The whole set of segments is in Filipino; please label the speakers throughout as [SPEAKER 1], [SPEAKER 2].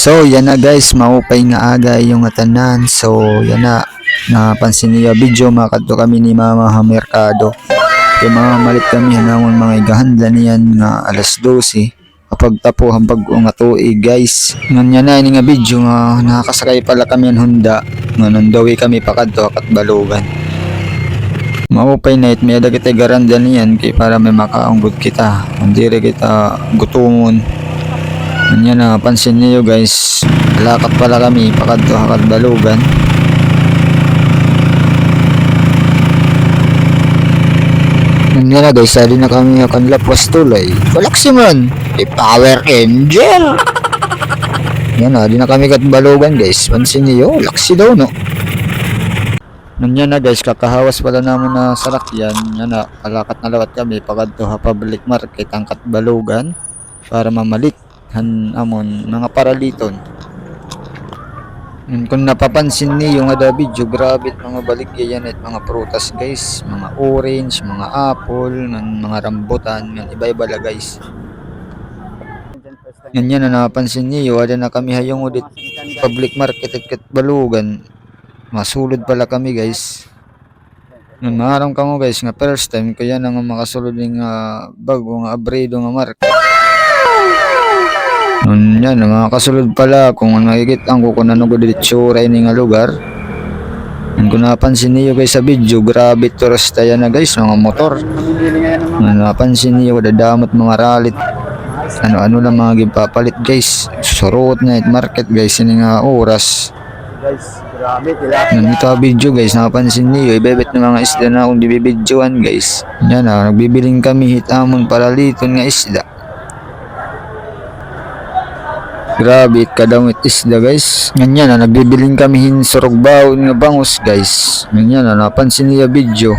[SPEAKER 1] So, yan na guys, maupay nga aga yung atanan. So, yan na, napansin niyo video, makadto kami ni Mama ha merkado. Kaya mga malit kami hanangon mga igahanda niyan nga alas 12. Kapag tapo hambag nga tuig guys. Nga na ini nga video nga nakakasakay pala kami ang Honda. Nga nandawi kami pakadto kat balugan. Maupay night may ada kita garanda niyan kay para may makaanggod kita. Hindi kita gutumon. Yan na, pansin niyo guys, lakad pala kami pakadto kat balugan. Yan na guys, sali na kami akan lapwas tulay. Galaxy man, Power Angel. Yan na, di na kami kat balugan guys. Pansin niyo, laksi daw no. Yan na guys, kakahawas pala naman na salakyan. Yan na, alakat na lawat kami pakadto ha public market ang kat balugan para mamalik amon mga paraliton. Kung napapansin niyo nga da video, grabe mga baligyan at mga prutas guys, mga orange, mga apple, mga rambutan, iba-iba la guys. Yan na napansin niyo, ada na kami hayong udit public market at balugan. Masulod pala kami guys. Maharang kamo guys nga first time kaya na nga makasulod ng bago nga abredo nga market. Yan, mga kasulod pala kung nakikita ko kung ano ko diretsura ini nga lugar. Kung napansin niyo guys sa video, grabe turista yan na guys, mga motor. Napansin niyo, dadamot mga ralit. Ano lang mga gipapalit guys. Surot na it market guys, ini nga oras.
[SPEAKER 2] Guys, grabe tilapia.
[SPEAKER 1] Nandito video guys, napansin niyo, ibebet ng mga isda na akong dibibidyoan guys. Yan nagbibiling kami hitamon para liton nga isda. Grabe kadamit isda guys. Ganyan nagbibiling kami hinsurog baon nga bangus guys. Ganyan napansin niya video.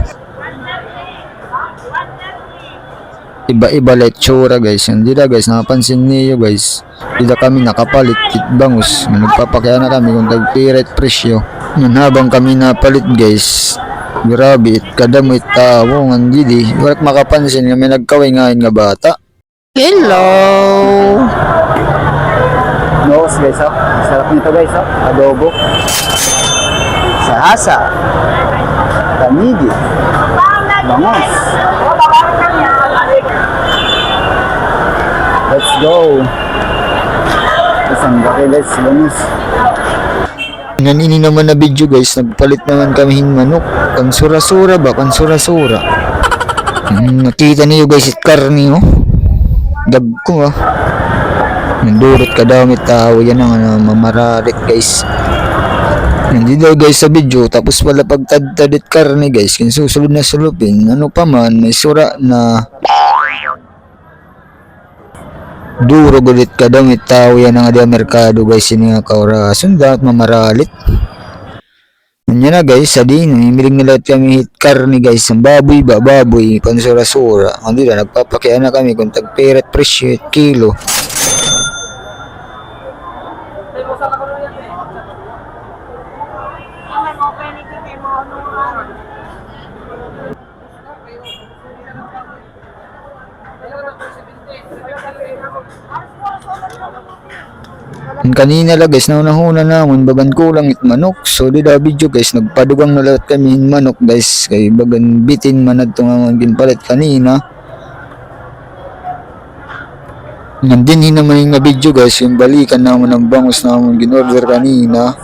[SPEAKER 1] Iba-iba lechura guys. Hindi na guys, napansin niyo guys. Hindi kami nakapalit kit bangus. Nagpapakaya na kami kung tagpiret presyo. Habang kami napalit guys. Grabe kadamit tao nga didi. Walang makapansin nga may nagkaway ngayon nga bata. Hello!
[SPEAKER 2] Nose guys, oh. Sarap nito guys, oh. Adobo. Sahasa. Tanigi. Bangus. Let's go. Isang gaki guys, bangus.
[SPEAKER 1] Nganini naman na video guys, nagpalit naman kami hin manok. Kansura-sura ba? Kansura-sura. Nakita niyo guys it karni oh. Dagko ah. Nandurot kadamit tao yan ang mamararit guys. Hindi daw guys sa video, tapos pala pagtadtadit karne guys, kung susunod na sulupin, ano pa man, may sura na duro gulit kadamit tao yan ang ada merkado guys, yun nga kaurason dapat mamaralit. Yan na guys, sa din, namiling na lahat kami hit karne guys, ang baboy ba, baboy, pansura-sura. Hindi na, nagpapakian na kami kung tagperet presyo kilo. Kanina lang guys, naunahuna naman bagan kulang it manok. So di da video guys, nagpadugang na lahat kami hin manok guys. Kay bagan bitin man adto nga ginpalit kanina. Nandin naman yung video guys, yung balikan naman ng bangus naman ginorder kanina.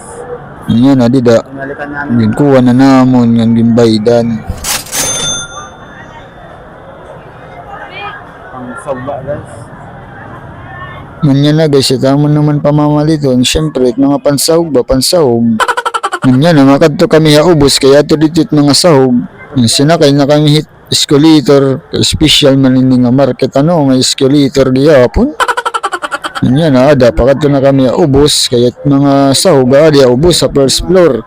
[SPEAKER 1] Yan na dida. Ginkuha na naman yung ginbaydan.
[SPEAKER 2] Ang soba guys.
[SPEAKER 1] Ganyan na guys, tamo naman pamamaliton. Siyempre, mga pansahog ba? Pansahog. Ganyan na, makadto kami haubos. Kaya ito dito mga sahog. Sinakay na kami hit escalator. Special man nga market. Ano, nga escalator gihapon. Ganyan na, ada. Pakadto na kami haubos. Kaya mga sahog, ada haubos sa first floor.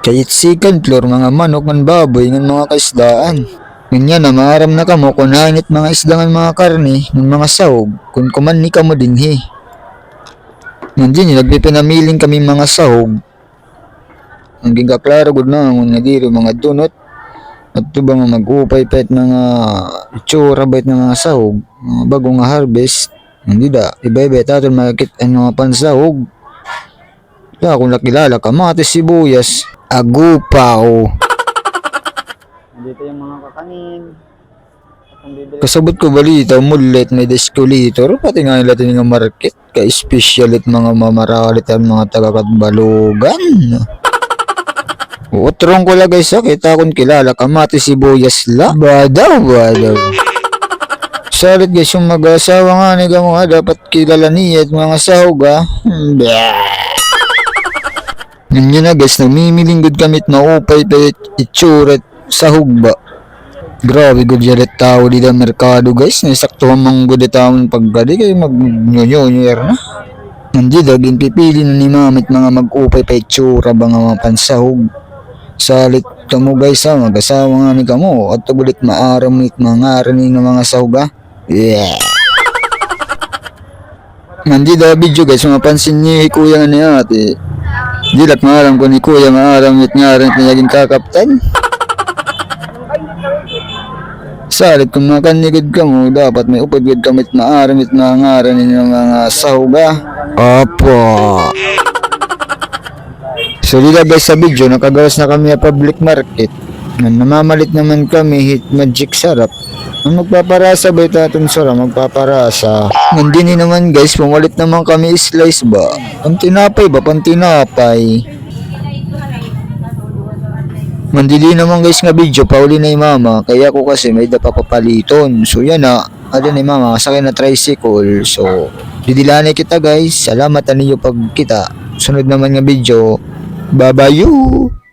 [SPEAKER 1] Kaya second floor, mga manok, ng baboy, ng mga kaisdaan. Ganyan na, maaram na kamo kung nainit mga isda ng mga karne, ng mga sahog, kung kumanni ka mo din he. Nandiyan, nagpipinamiling kami mga sahog. Ang gingkaklaro gud na, nga diri mga donut. At ito ba mag-upay pet mga itsura bait ng mga sahog, mga bagong harvest. Hindi da, iba-iba tato makikita ang mga pansahog. Kaya kung nakilala kamatis sibuyas, agupaw.
[SPEAKER 2] Dito yung mga kakanin. At kung bibili
[SPEAKER 1] Kasabot ko balita, mulit may escalator, pati nga nila nga market, ka-special at mga mamaralit ang mga taga-Katbalogan. Utrong ko lang guys, kita kung kilala kamatis sibuyas la. Badaw. Salit guys yung mag-asawa nga ni mo dapat kilala niya at mga sahog Ganyan na guys, namimiling good kamit maupay pa itsurat sahog ba. Grabe good yalit tao dito ang merkado guys, naisaktuhan mang good taon pagkadi kayo mag-nyonyer na. Hindi daging pipili na ni mamit mga mag-upay pa itsura ba nga mga pansahog. Salit kamo guys mag-asawa nga ni kamo at tugulit maaramit mga aranin ng mga sahog Yeah. Nandi daw video guys, mapansin niyo kuya nga ni ate. Dilak maaram ko ni kuya maaramit nga rin naging kakaptan. Salit kung makanikid ka mo, dapat may upagid kamit maaramit mga aranin ng mga sahog Opo. So dito guys sa video, nakagawas na kami sa public market. Namamalit naman kami hit magic sarap. Ang magpaparasa ba ito atong sara? Magpaparasa. Hindi naman guys, pumalit naman kami slice ba? Pantinapay ba? Pantinapay. Mandili naman guys nga video, pauli na yung mama. Kaya ako kasi may dapapapaliton. So yan na. Ano na yung mama, sakay na tricycle. So, didilani kita guys. Salamat na ninyo pag kita. Sunod naman nga video. Bye-bye you!